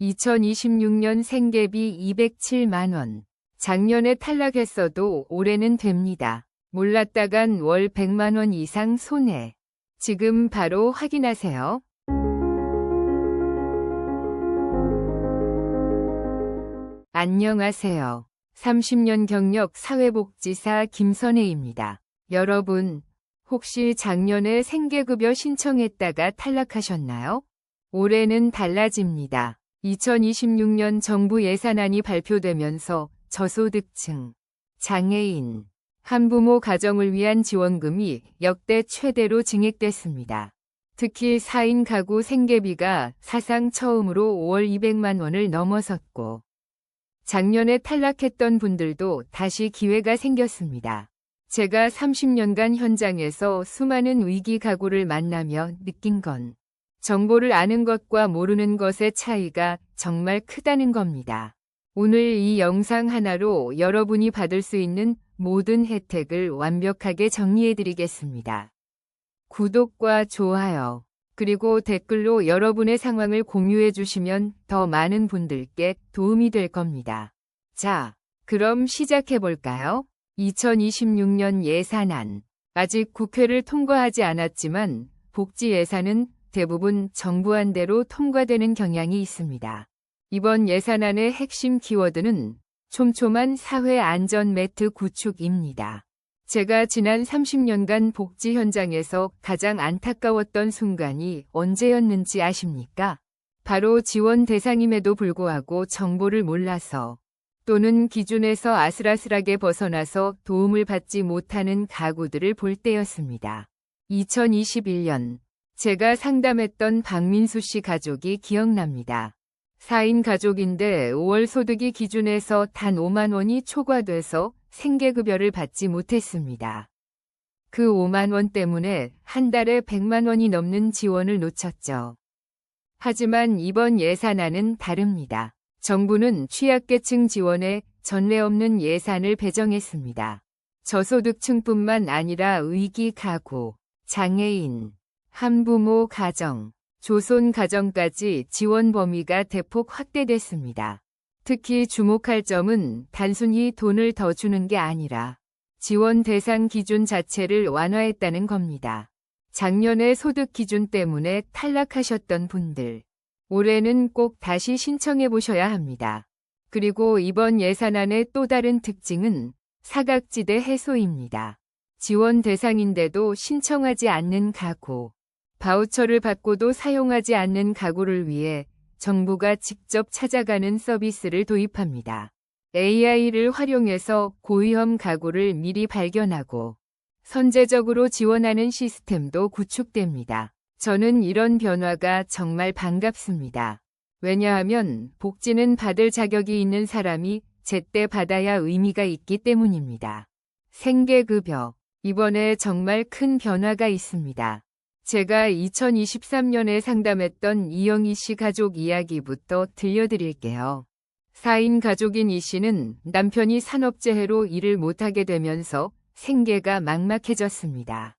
2026년 생계비 207만원. 작년에 탈락했어도 올해는 됩니다. 몰랐다간 월 100만원 이상 손해. 지금 바로 확인하세요. 안녕하세요. 30년 경력 사회복지사 김선혜입니다. 여러분, 혹시 작년에 생계급여 신청했다가 탈락하셨나요? 올해는 달라집니다. 2026년 정부 예산안이 발표되면서 저소득층, 장애인, 한부모 가정을 위한 지원금이 역대 최대로 증액됐습니다. 특히 4인 가구 생계비가 사상 처음으로 5월 200만 원을 넘어섰고, 작년에 탈락했던 분들도 다시 기회가 생겼습니다. 제가 30년간 현장에서 수많은 위기 가구를 만나며 느낀 건 정보를 아는 것과 모르는 것의 차이가 정말 크다는 겁니다. 오늘 이 영상 하나로 여러분이 받을 수 있는 모든 혜택을 완벽하게 정리해드리겠습니다. 구독과 좋아요, 그리고 댓글로 여러분의 상황을 공유해 주시면 더 많은 분들께 도움이 될 겁니다. 자, 그럼 시작해 볼까요? 2026년 예산안. 아직 국회를 통과하지 않았지만 복지 예산은 대부분 정부안대로 통과되는 경향이 있습니다. 이번 예산안의 핵심 키워드는 촘촘한 사회 안전 매트 구축입니다. 제가 지난 30년간 복지 현장에서 가장 안타까웠던 순간이 언제였는지 아십니까? 바로 지원 대상임에도 불구하고 정보를 몰라서 또는 기준에서 아슬아슬하게 벗어나서 도움을 받지 못하는 가구들을 볼 때였습니다. 2021년 제가 상담했던 박민수 씨 가족이 기억납니다. 4인 가족인데 5월 소득이 기준에서 단 5만 원이 초과돼서 생계급여를 받지 못했습니다. 그 5만 원 때문에 한 달에 100만 원이 넘는 지원을 놓쳤죠. 하지만 이번 예산안은 다릅니다. 정부는 취약계층 지원에 전례 없는 예산을 배정했습니다. 저소득층뿐만 아니라 위기 가구, 장애인, 한부모 가정, 조손 가정까지 지원 범위가 대폭 확대됐습니다. 특히 주목할 점은 단순히 돈을 더 주는 게 아니라 지원 대상 기준 자체를 완화했다는 겁니다. 작년에 소득 기준 때문에 탈락하셨던 분들, 올해는 꼭 다시 신청해 보셔야 합니다. 그리고 이번 예산안의 또 다른 특징은 사각지대 해소입니다. 지원 대상인데도 신청하지 않는 가구, 바우처를 받고도 사용하지 않는 가구를 위해 정부가 직접 찾아가는 서비스를 도입합니다. AI를 활용해서 고위험 가구를 미리 발견하고 선제적으로 지원하는 시스템도 구축됩니다. 저는 이런 변화가 정말 반갑습니다. 왜냐하면 복지는 받을 자격이 있는 사람이 제때 받아야 의미가 있기 때문입니다. 생계급여. 이번에 정말 큰 변화가 있습니다. 제가 2023년에 상담했던 이영희 씨 가족 이야기부터 들려드릴게요. 4인 가족인 이 씨는 남편이 산업재해로 일을 못하게 되면서 생계가 막막해졌습니다.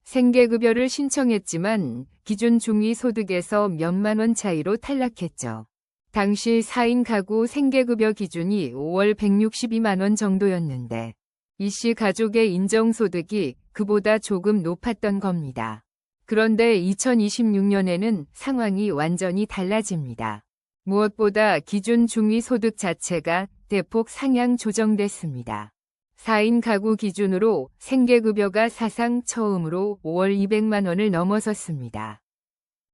생계급여를 신청했지만 기준 중위소득에서 몇만 원 차이로 탈락했죠. 당시 4인 가구 생계급여 기준이 5월 162만 원 정도였는데 이 씨 가족의 인정소득이 그보다 조금 높았던 겁니다. 그런데 2026년에는 상황이 완전히 달라집니다. 무엇보다 기준 중위소득 자체가 대폭 상향 조정됐습니다. 4인 가구 기준으로 생계급여가 사상 처음으로 5월 200만 원을 넘어섰습니다.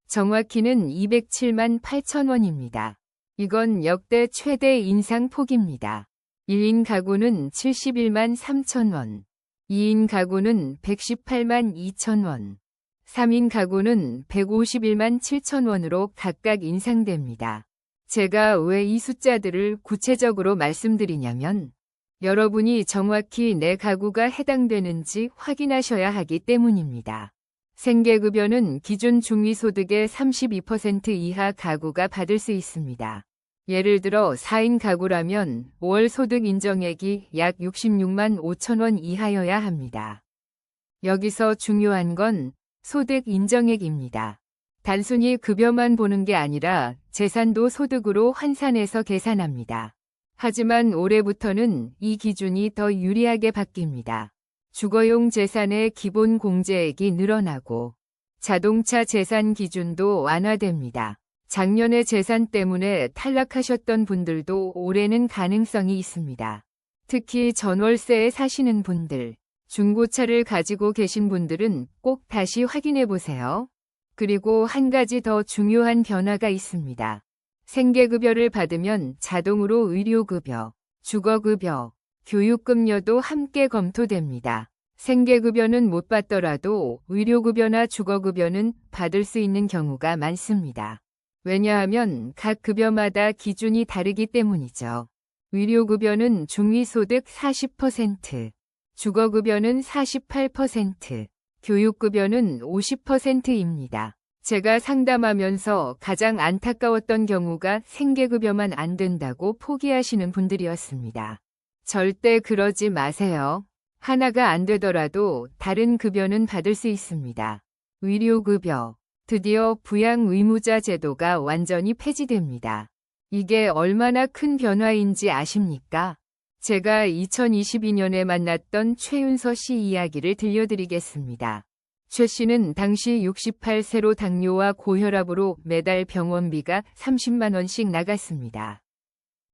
정확히는 207만 8천 원입니다. 이건 역대 최대 인상폭입니다. 1인 가구는 71만 3천 원, 2인 가구는 118만 2천 원, 3인 가구는 151만 7천 원으로 각각 인상됩니다. 제가 왜 이 숫자들을 구체적으로 말씀드리냐면 여러분이 정확히 내 가구가 해당되는지 확인하셔야 하기 때문입니다. 생계급여는 기준 중위소득의 32% 이하 가구가 받을 수 있습니다. 예를 들어 4인 가구라면 5월 소득 인정액이 약 66만 5천 원 이하여야 합니다. 여기서 중요한 건 소득 인정액입니다. 단순히 급여만 보는 게 아니라 재산도 소득으로 환산해서 계산합니다. 하지만 올해부터는 이 기준이 더 유리하게 바뀝니다. 주거용 재산의 기본 공제액이 늘어나고 자동차 재산 기준도 완화됩니다. 작년에 재산 때문에 탈락하셨던 분들도 올해는 가능성이 있습니다. 특히 전월세에 사시는 분들, 중고차를 가지고 계신 분들은 꼭 다시 확인해 보세요. 그리고 한 가지 더 중요한 변화가 있습니다. 생계급여를 받으면 자동으로 의료급여, 주거급여, 교육급여도 함께 검토됩니다. 생계급여는 못 받더라도 의료급여나 주거급여는 받을 수 있는 경우가 많습니다. 왜냐하면 각 급여마다 기준이 다르기 때문이죠. 의료급여는 중위소득 40%, 주거급여는 48%, 교육급여는 50%입니다. 제가 상담하면서 가장 안타까웠던 경우가 생계급여만 안 된다고 포기하시는 분들이었습니다. 절대 그러지 마세요. 하나가 안 되더라도 다른 급여는 받을 수 있습니다. 의료급여, 드디어 부양의무자 제도가 완전히 폐지됩니다. 이게 얼마나 큰 변화인지 아십니까? 제가 2022년에 만났던 최윤서 씨 이야기를 들려드리겠습니다. 최 씨는 당시 68세로 당뇨와 고혈압으로 매달 병원비가 30만 원씩 나갔습니다.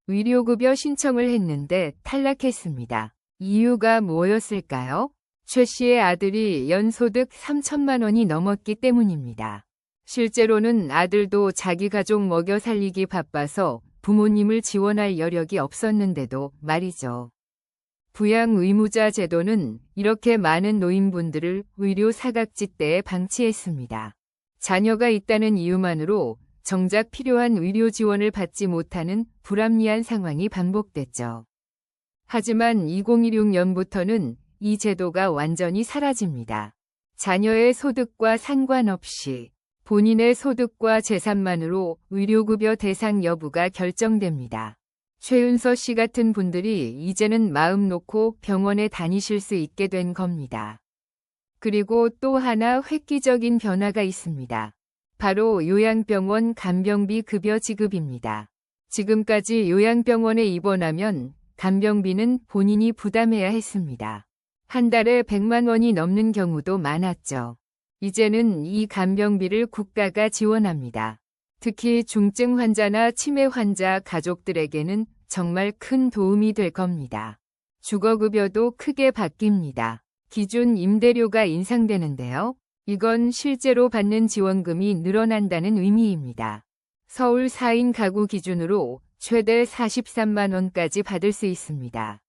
의료급여 신청을 했는데 탈락했습니다. 이유가 뭐였을까요? 최 씨의 아들이 연소득 3천만 원이 넘었기 때문입니다. 실제로는 아들도 자기 가족 먹여 살리기 바빠서 부모님을 지원할 여력이 없었는데도 말이죠. 부양의무자 제도는 이렇게 많은 노인분들을 의료 사각지대에 방치했습니다. 자녀가 있다는 이유만으로 정작 필요한 의료 지원을 받지 못하는 불합리한 상황이 반복됐죠. 하지만 2016년부터는 이 제도가 완전히 사라집니다. 자녀의 소득과 상관없이 본인의 소득과 재산만으로 의료급여 대상 여부가 결정됩니다. 최윤서 씨 같은 분들이 이제는 마음 놓고 병원에 다니실 수 있게 된 겁니다. 그리고 또 하나 획기적인 변화가 있습니다. 바로 요양병원 간병비 급여 지급입니다. 지금까지 요양병원에 입원하면 간병비는 본인이 부담해야 했습니다. 한 달에 100만 원이 넘는 경우도 많았죠. 이제는 이 간병비를 국가가 지원합니다. 특히 중증 환자나 치매 환자 가족들에게는 정말 큰 도움이 될 겁니다. 주거급여도 크게 바뀝니다. 기준 임대료가 인상되는데요. 이건 실제로 받는 지원금이 늘어난다는 의미입니다. 서울 4인 가구 기준으로 최대 43만 원까지 받을 수 있습니다.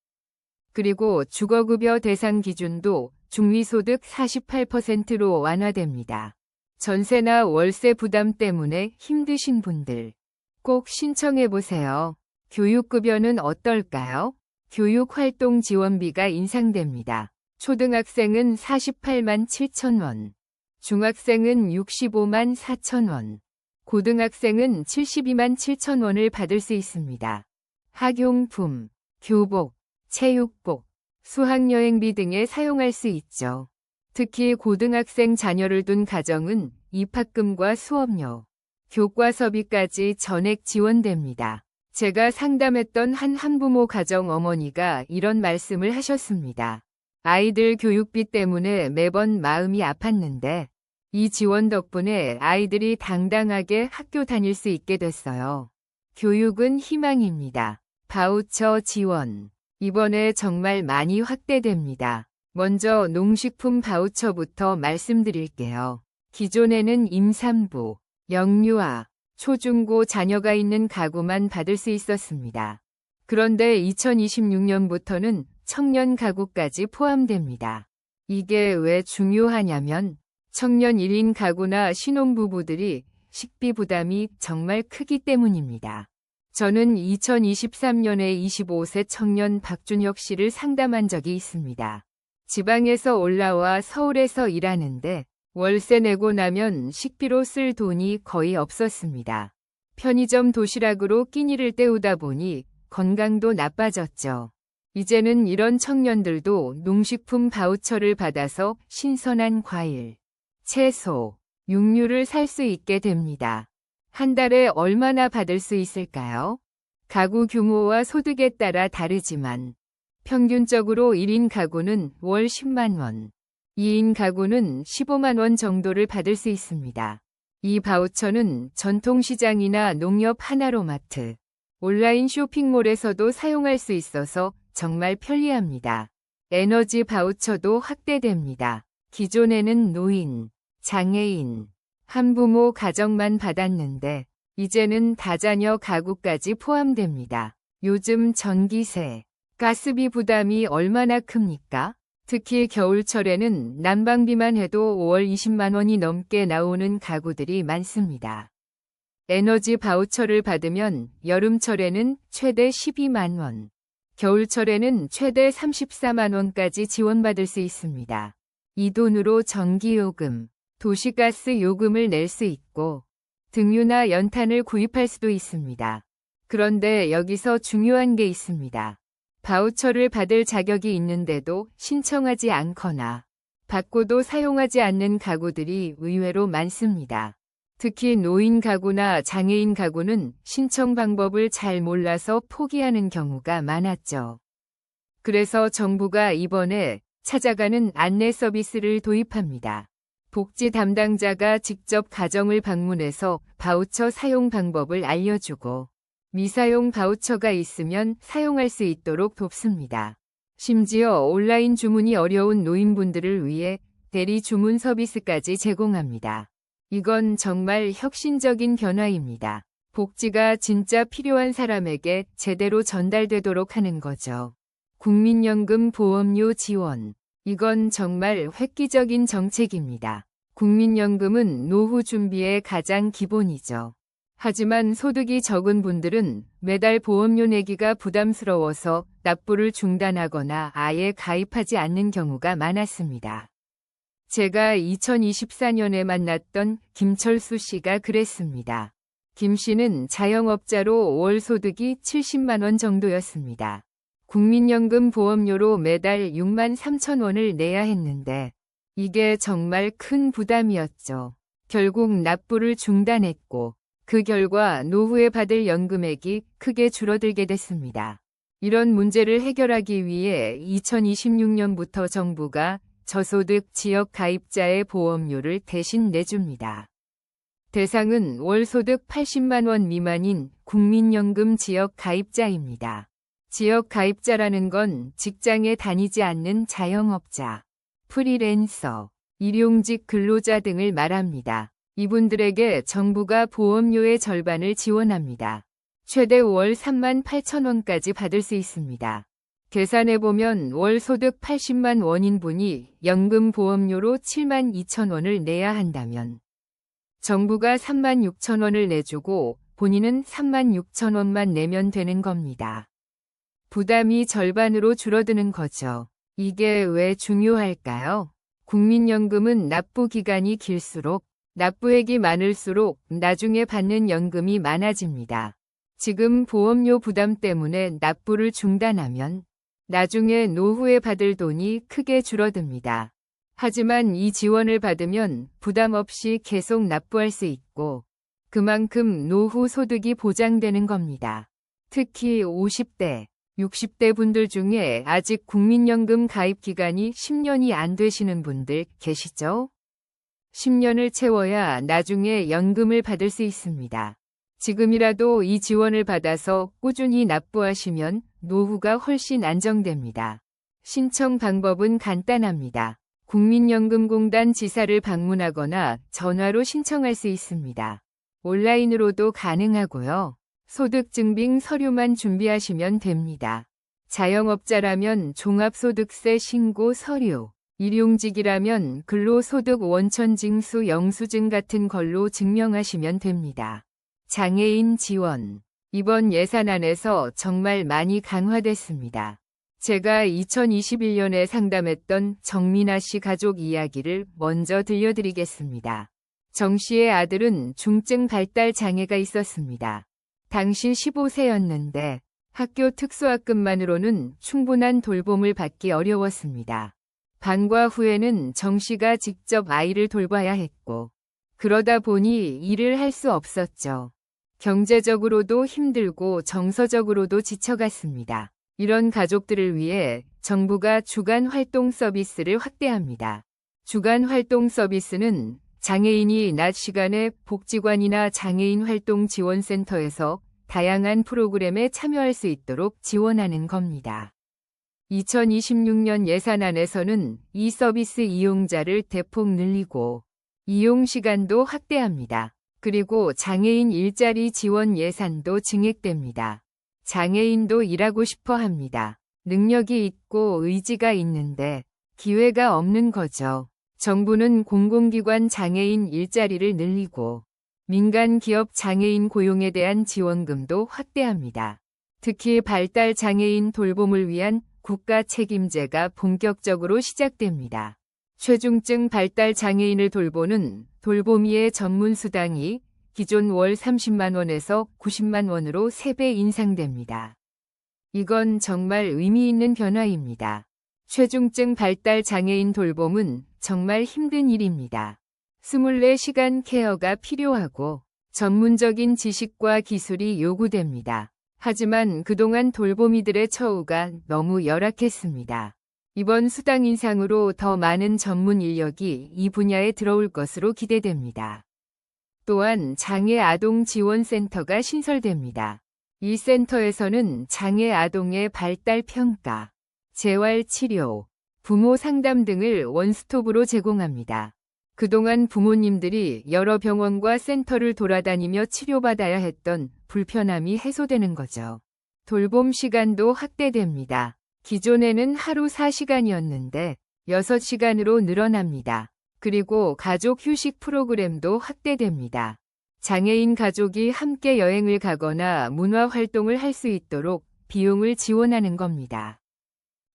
그리고 주거급여 대상 기준도 중위소득 48%로 완화됩니다. 전세나 월세 부담 때문에 힘드신 분들 꼭 신청해보세요. 교육급여는 어떨까요? 교육활동 지원비가 인상됩니다. 초등학생은 48만 7천 원, 중학생은 65만 4천 원, 고등학생은 72만 7천 원을 받을 수 있습니다. 학용품, 교복, 체육복, 수학여행비 등에 사용할 수 있죠. 특히 고등학생 자녀를 둔 가정은 입학금과 수업료, 교과서비까지 전액 지원됩니다. 제가 상담했던 한 한부모 가정 어머니가 이런 말씀을 하셨습니다. 아이들 교육비 때문에 매번 마음이 아팠는데 이 지원 덕분에 아이들이 당당하게 학교 다닐 수 있게 됐어요. 교육은 희망입니다. 바우처 지원. 이번에 정말 많이 확대됩니다. 먼저 농식품 바우처부터 말씀드릴게요. 기존에는 임산부, 영유아, 초중고 자녀가 있는 가구만 받을 수 있었습니다. 그런데 2026년부터는 청년 가구까지 포함됩니다. 이게 왜 중요하냐면 청년 1인 가구나 신혼부부들이 식비 부담이 정말 크기 때문입니다. 저는 2023년에 25세 청년 박준혁 씨를 상담한 적이 있습니다. 지방에서 올라와 서울에서 일하는데 월세 내고 나면 식비로 쓸 돈이 거의 없었습니다. 편의점 도시락으로 끼니를 때우다 보니 건강도 나빠졌죠. 이제는 이런 청년들도 농식품 바우처를 받아서 신선한 과일, 채소, 육류를 살 수 있게 됩니다. 한 달에 얼마나 받을 수 있을까요? 가구 규모와 소득에 따라 다르지만 평균적으로 1인 가구는 월 10만 원, 2인 가구는 15만 원 정도를 받을 수 있습니다. 이 바우처는 전통시장이나 농협 하나로마트, 온라인 쇼핑몰에서도 사용할 수 있어서 정말 편리합니다. 에너지 바우처도 확대됩니다. 기존에는 노인, 장애인, 한부모 가정만 받았는데 이제는 다자녀 가구까지 포함됩니다. 요즘 전기세, 가스비 부담이 얼마나 큽니까? 특히 겨울철에는 난방비만 해도 월 20만 원이 넘게 나오는 가구들이 많습니다. 에너지 바우처를 받으면 여름철에는 최대 12만 원, 겨울철에는 최대 34만 원까지 지원받을 수 있습니다. 이 돈으로 전기요금, 도시가스 요금을 낼 수 있고 등유나 연탄을 구입할 수도 있습니다. 그런데 여기서 중요한 게 있습니다. 바우처를 받을 자격이 있는데도 신청하지 않거나 받고도 사용하지 않는 가구들이 의외로 많습니다. 특히 노인 가구나 장애인 가구는 신청 방법을 잘 몰라서 포기하는 경우가 많았죠. 그래서 정부가 이번에 찾아가는 안내 서비스를 도입합니다. 복지 담당자가 직접 가정을 방문해서 바우처 사용 방법을 알려주고 미사용 바우처가 있으면 사용할 수 있도록 돕습니다. 심지어 온라인 주문이 어려운 노인분들을 위해 대리 주문 서비스까지 제공합니다. 이건 정말 혁신적인 변화입니다. 복지가 진짜 필요한 사람에게 제대로 전달되도록 하는 거죠. 국민연금 보험료 지원. 이건 정말 획기적인 정책입니다. 국민연금은 노후 준비의 가장 기본이죠. 하지만 소득이 적은 분들은 매달 보험료 내기가 부담스러워서 납부를 중단하거나 아예 가입하지 않는 경우가 많았습니다. 제가 2024년에 만났던 김철수 씨가 그랬습니다. 김 씨는 자영업자로 월 소득이 70만 원 정도였습니다. 국민연금 보험료로 매달 6만 3천 원을 내야 했는데 이게 정말 큰 부담이었죠. 결국 납부를 중단했고 그 결과 노후에 받을 연금액이 크게 줄어들게 됐습니다. 이런 문제를 해결하기 위해 2026년부터 정부가 저소득 지역 가입자의 보험료를 대신 내줍니다. 대상은 월 소득 80만 원 미만인 국민연금 지역 가입자입니다. 지역 가입자라는 건 직장에 다니지 않는 자영업자, 프리랜서, 일용직 근로자 등을 말합니다. 이분들에게 정부가 보험료의 절반을 지원합니다. 최대 월 3만 8천 원까지 받을 수 있습니다. 계산해보면 월 소득 80만 원인 분이 연금 보험료로 7만 2천 원을 내야 한다면 정부가 3만 6천 원을 내주고 본인은 3만 6천 원만 내면 되는 겁니다. 부담이 절반으로 줄어드는 거죠. 이게 왜 중요할까요? 국민연금은 납부 기간이 길수록 납부액이 많을수록 나중에 받는 연금이 많아집니다. 지금 보험료 부담 때문에 납부를 중단하면 나중에 노후에 받을 돈이 크게 줄어듭니다. 하지만 이 지원을 받으면 부담 없이 계속 납부할 수 있고 그만큼 노후 소득이 보장되는 겁니다. 특히 50대, 60대 분들 중에 아직 국민연금 가입 기간이 10년이 안 되시는 분들 계시죠? 10년을 채워야 나중에 연금을 받을 수 있습니다. 지금이라도 이 지원을 받아서 꾸준히 납부하시면 노후가 훨씬 안정됩니다. 신청 방법은 간단합니다. 국민연금공단 지사를 방문하거나 전화로 신청할 수 있습니다. 온라인으로도 가능하고요. 소득증빙 서류만 준비하시면 됩니다. 자영업자라면 종합소득세 신고 서류, 일용직이라면 근로소득 원천징수 영수증 같은 걸로 증명하시면 됩니다. 장애인 지원. 이번 예산안에서 정말 많이 강화됐습니다. 제가 2021년에 상담했던 정민아 씨 가족 이야기를 먼저 들려드리겠습니다. 정 씨의 아들은 중증 발달 장애가 있었습니다. 당시 15세였는데 학교 특수학급만으로는 충분한 돌봄을 받기 어려웠습니다. 방과 후에는 정 씨가 직접 아이를 돌봐야 했고 그러다 보니 일을 할 수 없었죠. 경제적으로도 힘들고 정서적으로도 지쳐갔습니다. 이런 가족들을 위해 정부가 주간 활동 서비스를 확대합니다. 주간 활동 서비스는 장애인이 낮 시간에 복지관이나 장애인 활동 지원센터에서 다양한 프로그램에 참여할 수 있도록 지원하는 겁니다. 2026년 예산안에서는 이 서비스 이용자를 대폭 늘리고 이용 시간도 확대합니다. 그리고 장애인 일자리 지원 예산도 증액됩니다. 장애인도 일하고 싶어 합니다. 능력이 있고 의지가 있는데 기회가 없는 거죠. 정부는 공공기관 장애인 일자리를 늘리고 민간 기업 장애인 고용에 대한 지원금도 확대합니다. 특히 발달 장애인 돌봄을 위한 국가 책임제가 본격적으로 시작됩니다. 최중증 발달 장애인을 돌보는 돌보미의 전문 수당이 기존 월 30만 원에서 90만 원으로 3배 인상됩니다. 이건 정말 의미 있는 변화입니다. 최중증 발달 장애인 돌봄은 정말 힘든 일입니다. 24시간 케어가 필요하고 전문적인 지식과 기술이 요구됩니다. 하지만 그동안 돌보미들의 처우가 너무 열악했습니다. 이번 수당 인상으로 더 많은 전문 인력이 이 분야에 들어올 것으로 기대됩니다. 또한 장애 아동 지원센터가 신설됩니다. 이 센터에서는 장애 아동의 발달 평가, 재활 치료, 부모 상담 등을 원스톱으로 제공합니다. 그동안 부모님들이 여러 병원과 센터를 돌아다니며 치료받아야 했던 불편함이 해소되는 거죠. 돌봄 시간도 확대됩니다. 기존에는 하루 4시간이었는데 6시간으로 늘어납니다. 그리고 가족 휴식 프로그램도 확대됩니다. 장애인 가족이 함께 여행을 가거나 문화 활동을 할 수 있도록 비용을 지원하는 겁니다.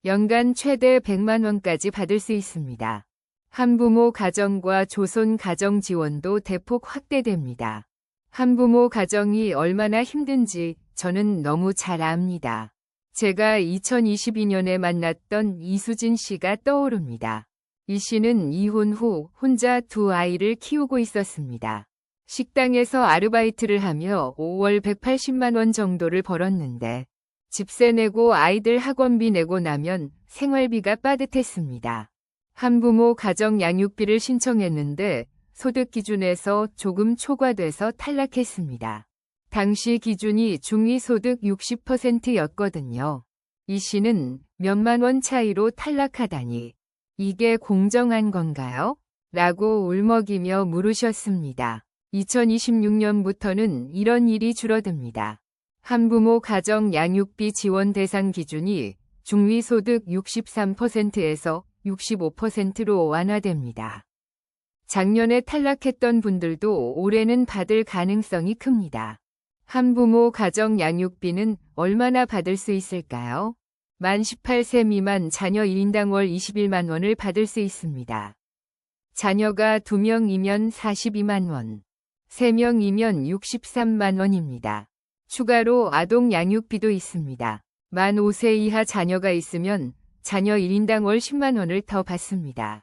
연간 최대 100만 원까지 받을 수 있습니다. 한부모 가정과 조손 가정 지원도 대폭 확대됩니다. 한부모 가정이 얼마나 힘든지 저는 너무 잘 압니다. 제가 2022년에 만났던 이수진 씨가 떠오릅니다. 이 씨는 이혼 후 혼자 2아이를 키우고 있었습니다. 식당에서 아르바이트를 하며 5월 180만 원 정도를 벌었는데 집세 내고 아이들 학원비 내고 나면 생활비가 빠듯했습니다. 한부모 가정 양육비를 신청했는데 소득 기준에서 조금 초과돼서 탈락했습니다. 당시 기준이 중위소득 60%였거든요. 이 씨는 몇만 원 차이로 탈락하다니 이게 공정한 건가요? 라고 울먹이며 물으셨습니다. 2026년부터는 이런 일이 줄어듭니다. 한부모 가정 양육비 지원 대상 기준이 중위소득 63%에서 65%로 완화됩니다. 작년에 탈락했던 분들도 올해는 받을 가능성이 큽니다. 한부모 가정 양육비는 얼마나 받을 수 있을까요? 만 18세 미만 자녀 1인당 월 21만 원을 받을 수 있습니다. 자녀가 2명이면 42만 원, 3명이면 63만 원입니다. 추가로 아동 양육비도 있습니다. 만 5세 이하 자녀가 있으면 자녀 1인당 월 10만 원을 더 받습니다.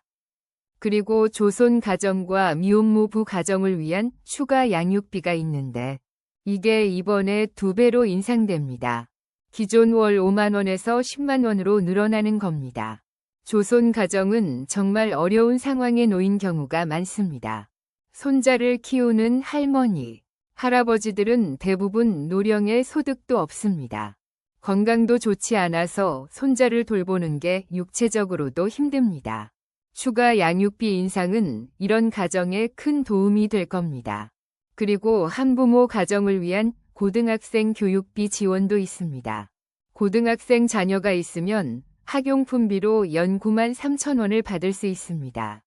그리고 조손 가정과 미혼모부 가정을 위한 추가 양육비가 있는데 이게 이번에 2배로 인상됩니다. 기존 월 5만 원에서 10만 원으로 늘어나는 겁니다. 조손 가정은 정말 어려운 상황에 놓인 경우가 많습니다. 손자를 키우는 할머니, 할아버지들은 대부분 노령의 소득도 없습니다. 건강도 좋지 않아서 손자를 돌보는 게 육체적으로도 힘듭니다. 추가 양육비 인상은 이런 가정에 큰 도움이 될 겁니다. 그리고 한부모 가정을 위한 고등학생 교육비 지원도 있습니다. 고등학생 자녀가 있으면 학용품비로 연 9만 3천 원을 받을 수 있습니다.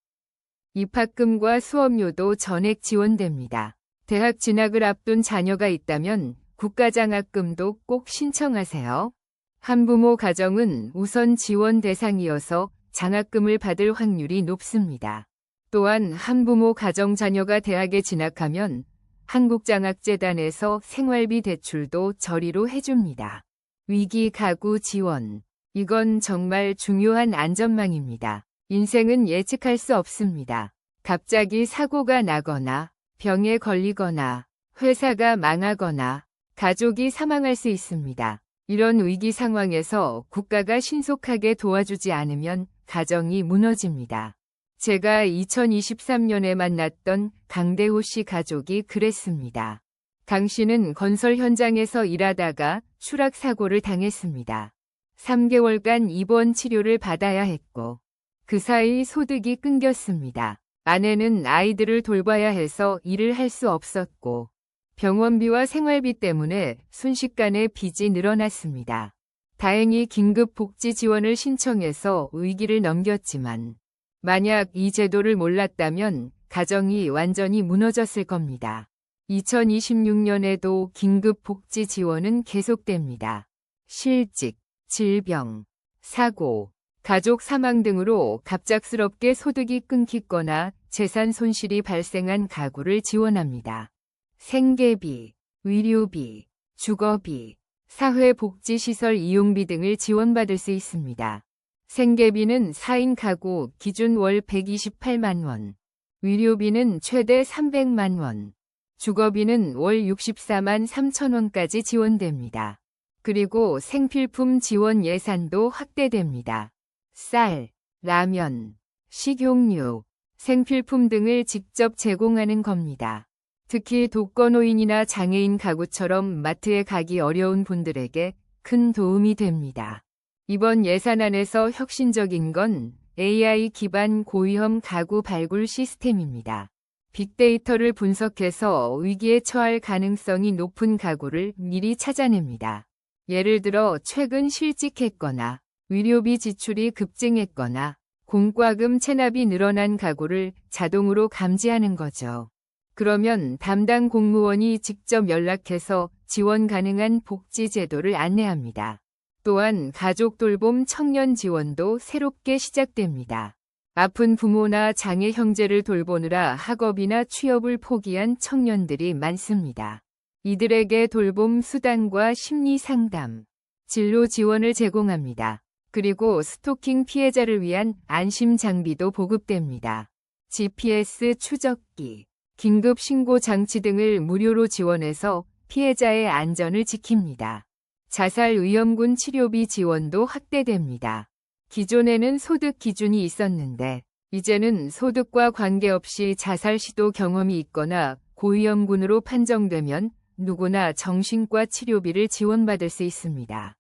입학금과 수업료도 전액 지원됩니다. 대학 진학을 앞둔 자녀가 있다면 국가장학금도 꼭 신청하세요. 한부모 가정은 우선 지원 대상이어서 장학금을 받을 확률이 높습니다. 또한 한부모 가정 자녀가 대학에 진학하면 한국장학재단에서 생활비 대출도 저리로 해줍니다. 위기 가구 지원. 이건 정말 중요한 안전망입니다. 인생은 예측할 수 없습니다. 갑자기 사고가 나거나 병에 걸리거나 회사가 망하거나 가족이 사망할 수 있습니다. 이런 위기 상황에서 국가가 신속하게 도와주지 않으면 가정이 무너집니다. 제가 2023년에 만났던 강대호 씨 가족이 그랬습니다. 강 씨는 건설 현장에서 일하다가 추락사고를 당했습니다. 3개월간 입원 치료를 받아야 했고 그 사이 소득이 끊겼습니다. 아내는 아이들을 돌봐야 해서 일을 할 수 없었고 병원비와 생활비 때문에 순식간에 빚이 늘어났습니다. 다행히 긴급 복지 지원을 신청해서 위기를 넘겼지만 만약 이 제도를 몰랐다면 가정이 완전히 무너졌을 겁니다. 2026년에도 긴급 복지 지원은 계속됩니다. 실직, 질병, 사고, 가족 사망 등으로 갑작스럽게 소득이 끊기거나 재산 손실이 발생한 가구를 지원합니다. 생계비, 의료비, 주거비, 사회복지시설 이용비 등을 지원받을 수 있습니다. 생계비는 4인 가구 기준 월 128만 원, 의료비는 최대 300만 원, 주거비는 월 64만 3천 원까지 지원됩니다. 그리고 생필품 지원 예산도 확대됩니다. 쌀, 라면, 식용유, 생필품 등을 직접 제공하는 겁니다. 특히 독거노인이나 장애인 가구처럼 마트에 가기 어려운 분들에게 큰 도움이 됩니다. 이번 예산안에서 혁신적인 건 AI 기반 고위험 가구 발굴 시스템입니다. 빅데이터를 분석해서 위기에 처할 가능성이 높은 가구를 미리 찾아냅니다. 예를 들어 최근 실직했거나 의료비 지출이 급증했거나 공과금 체납이 늘어난 가구를 자동으로 감지하는 거죠. 그러면 담당 공무원이 직접 연락해서 지원 가능한 복지 제도를 안내합니다. 또한 가족 돌봄 청년 지원도 새롭게 시작됩니다. 아픈 부모나 장애 형제를 돌보느라 학업이나 취업을 포기한 청년들이 많습니다. 이들에게 돌봄 수단과 심리 상담, 진로 지원을 제공합니다. 그리고 스토킹 피해자를 위한 안심 장비도 보급됩니다. GPS 추적기, 긴급 신고 장치 등을 무료로 지원해서 피해자의 안전을 지킵니다. 자살 위험군 치료비 지원도 확대됩니다. 기존에는 소득 기준이 있었는데 이제는 소득과 관계없이 자살 시도 경험이 있거나 고위험군으로 판정되면 누구나 정신과 치료비를 지원받을 수 있습니다.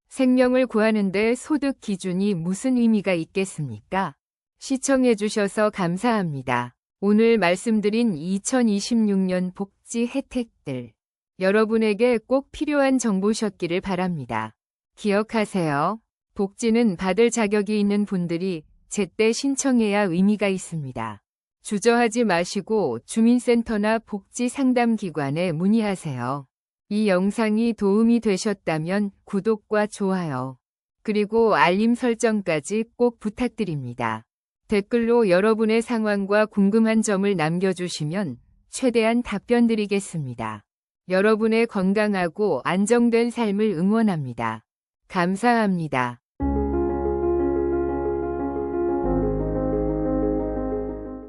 생명을 구하는데 소득 기준이 무슨 의미가 있겠습니까? 시청해주셔서 감사합니다. 오늘 말씀드린 2026년 복지 혜택들, 여러분에게 꼭 필요한 정보셨기를 바랍니다. 기억하세요. 복지는 받을 자격이 있는 분들이 제때 신청해야 의미가 있습니다. 주저하지 마시고 주민센터나 복지상담기관에 문의하세요. 이 영상이 도움이 되셨다면 구독과 좋아요, 그리고 알림 설정까지 꼭 부탁드립니다. 댓글로 여러분의 상황과 궁금한 점을 남겨주시면 최대한 답변 드리겠습니다. 여러분의 건강하고 안정된 삶을 응원합니다. 감사합니다.